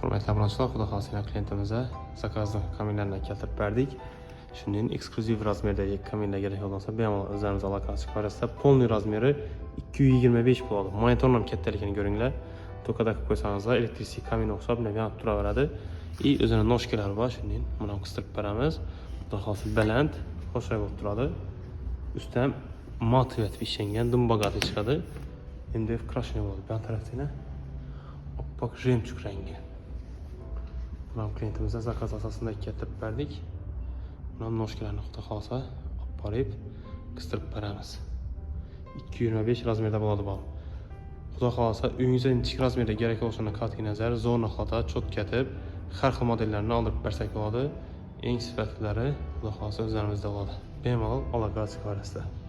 Hurmatli obunachilar, xudo xohlasa klientimizga zakazli kaminlarni keltirib berdik. Shundan eksklyuziv razmerdagi kaminlar kerak bo'lsa, bemalol o'zlaringiz aloqa chiqarasiz. Polniy razmeri 225 bo'ladi. Monitorni ham kattaligini ko'ringlar. To'kada qilib qo'ysangizlar, elektrik kamin hisob yonib turaveradi. O'zining noshkalari bor, shundan buni qistirib beramiz. Xudo xohlasa baland, xo'shay bo'lib turadi. Ustidan mat etib ishlangan dumbagati chiqadi. MDF krashniy bo'ladi. Bu tarafdan oppoq jemchug rangi. Buni klientimizga zakaz asosida keltirib berdik. Buni noshkalarni xudo xohlasa olib borib qistirib beramiz. 225 razmerda bo'ladi bu. Xudo xohlasa uyingizda inchik razmerda kerak bo'lsa, qat'iy nazar zo'rni xato cho'tkatib, har xil modellarni olib bersak bo'ladi. Eng sifatlilari xudo xohlasa o'zlarimizda bo'ladi. Bemalol aloqa qilib ko'rasizlar.